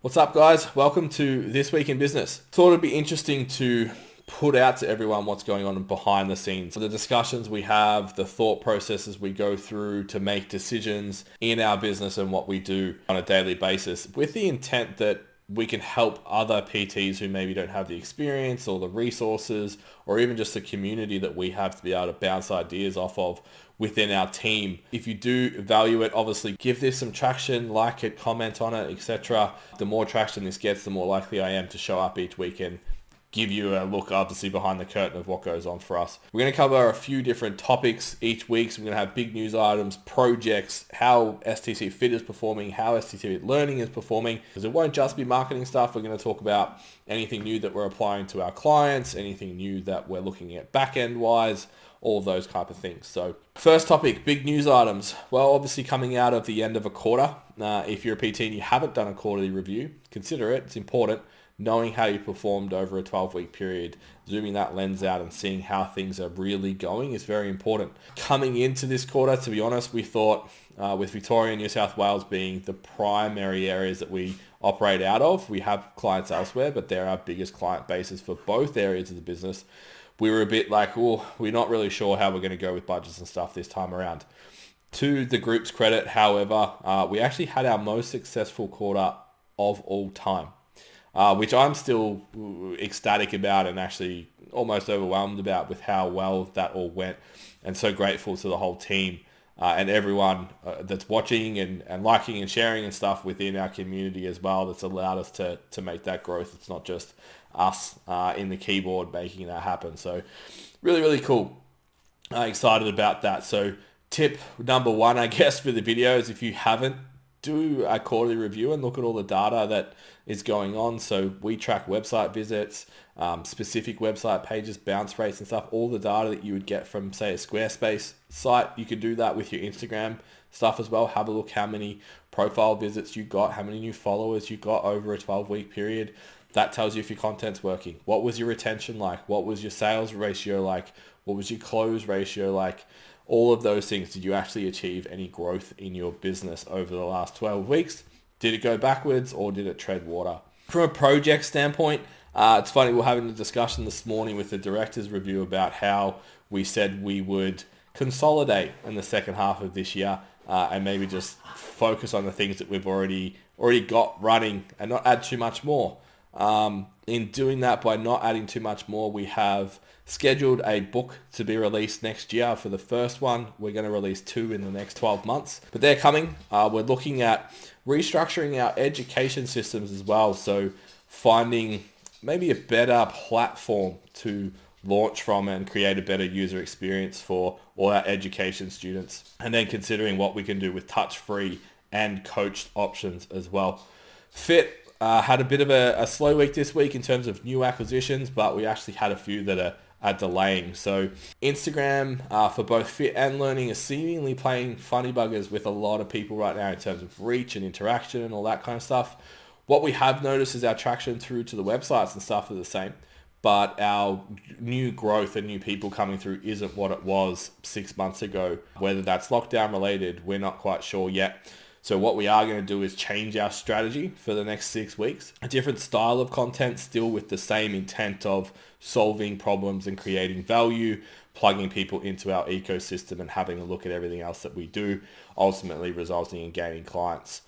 What's up, guys? Welcome to This Week in Business. Thought it'd be interesting to put out to everyone what's going on behind the scenes. The discussions we have, the thought processes we go through to make decisions in our business and what we do on a daily basis, with the intent that we can help other PTs who maybe don't have the experience or the resources or even just the community that we have to be able to bounce ideas off of within our team. If you do value it, obviously give this some traction, like it, comment on it, etc. The more traction this gets, the more likely I am to show up each week and give you a look, obviously, behind the curtain of what goes on for us. We're going to cover a few different topics each week. So we're going to have big news items, projects, how STCfit is performing, how STCfit learning is performing, because it won't just be marketing stuff. We're going to talk about anything new that we're applying to our clients, anything new that we're looking at back-end wise, all of those type of things. So first topic, big news items. Well, obviously coming out of the end of a quarter, if you're a PT and you haven't done a quarterly review, consider it. It's important. Knowing how you performed over a 12-week period, zooming that lens out and seeing how things are really going is very important. Coming into this quarter, to be honest, we thought with Victoria and New South Wales being the primary areas that we operate out of, we have clients elsewhere, but they're our biggest client bases for both areas of the business. We were a bit like, oh, we're not really sure how we're going to go with budgets and stuff this time around. To the group's credit, however, we actually had our most successful quarter of all time. Which I'm still ecstatic about and actually almost overwhelmed about with how well that all went, and so grateful to the whole team and everyone that's watching and liking and sharing and stuff within our community as well, that's allowed us to make that growth. It's not just us in the keyboard making that happen. So really, really cool. Excited about that. So tip number one, I guess, for the videos, if you haven't, do a quarterly review and look at all the data that is going on. So we track website visits, specific website pages, bounce rates and stuff, all the data that you would get from, say, a Squarespace site. You could do that with your Instagram stuff as well. Have a look how many profile visits you got, how many new followers you got over a 12-week period. That tells you if your content's working. What was your retention like? What was your sales ratio like? What was your close ratio like? All of those things. Did you actually achieve any growth in your business over the last 12 weeks? Did it go backwards or did it tread water? From a project standpoint, it's funny, we're having a discussion this morning with the director's review about how we said we would consolidate in the second half of this year and maybe just focus on the things that we've already got running and not add too much more. In doing that, by not adding too much more, we have scheduled a book to be released next year. For the first one, we're going to release 2 in the next 12 months, but they're coming. We're looking at restructuring our education systems as well. So finding maybe a better platform to launch from and create a better user experience for all our education students. And then considering what we can do with touch-free and coached options as well. Fit had a bit of a slow week this week in terms of new acquisitions, but we actually had a few that are delaying. So Instagram for both Fit and Learning is seemingly playing funny buggers with a lot of people right now in terms of reach and interaction and all that kind of stuff. What we have noticed is our traction through to the websites and stuff are the same, but our new growth and new people coming through isn't what it was 6 months ago. Whether that's lockdown related, we're not quite sure yet. So what we are going to do is change our strategy for the next 6 weeks. A different style of content, still with the same intent of solving problems and creating value, plugging people into our ecosystem and having a look at everything else that we do, ultimately resulting in gaining clients.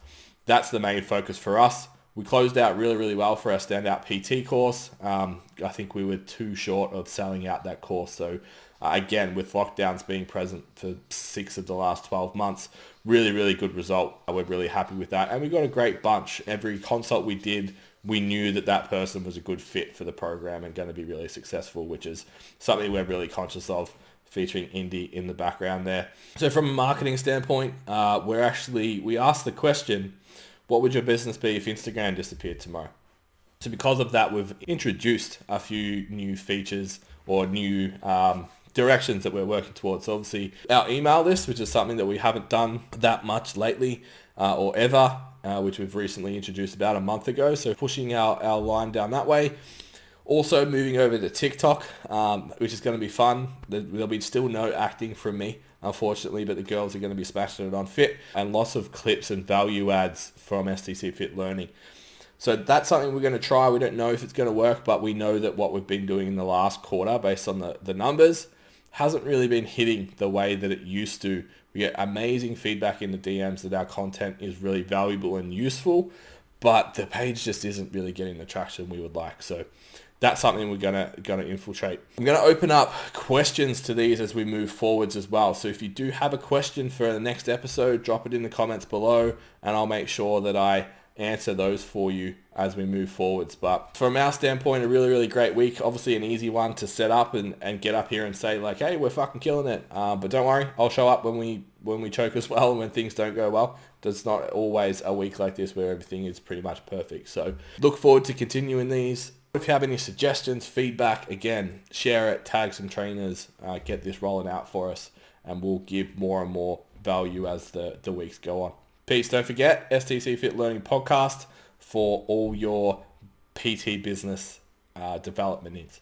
That's the main focus for us. We closed out really, really well for our standout PT course. I think we were too short of selling out that course. So again, with lockdowns being present for 6 of the last 12 months, really, really good result. We're really happy with that. And we got a great bunch. Every consult we did, we knew that person was a good fit for the program and going to be really successful, which is something we're really conscious of, featuring Indy in the background there. So from a marketing standpoint, we asked the question, what would your business be if Instagram disappeared tomorrow? So because of that, we've introduced a few new features or new directions that we're working towards. So obviously our email list, which is something that we haven't done that much lately or ever, which we've recently introduced about a month ago. So pushing our line down that way. Also moving over to TikTok, which is going to be fun. There'll be still no acting from me, unfortunately, but the girls are going to be smashing it on Fit, and lots of clips and value adds from STCfit Learning. So that's something we're going to try. We don't know if it's going to work, but we know that what we've been doing in the last quarter based on the numbers hasn't really been hitting the way that it used to. We get amazing feedback in the DMs that our content is really valuable and useful, but the page just isn't really getting the traction we would like. So that's something we're gonna infiltrate. I'm gonna open up questions to these as we move forwards as well. So if you do have a question for the next episode, drop it in the comments below, and I'll make sure that I answer those for you as we move forwards. But from our standpoint, a really, really great week. Obviously an easy one to set up and get up here and say like, hey, we're fucking killing it. But don't worry, I'll show up when we choke as well and when things don't go well. There's not always a week like this where everything is pretty much perfect. So look forward to continuing these. If you have any suggestions, feedback, again, share it, tag some trainers, get this rolling out for us, and we'll give more and more value as the weeks go on. Peace. Don't forget, STCfit Learning Podcast for all your PT business development needs.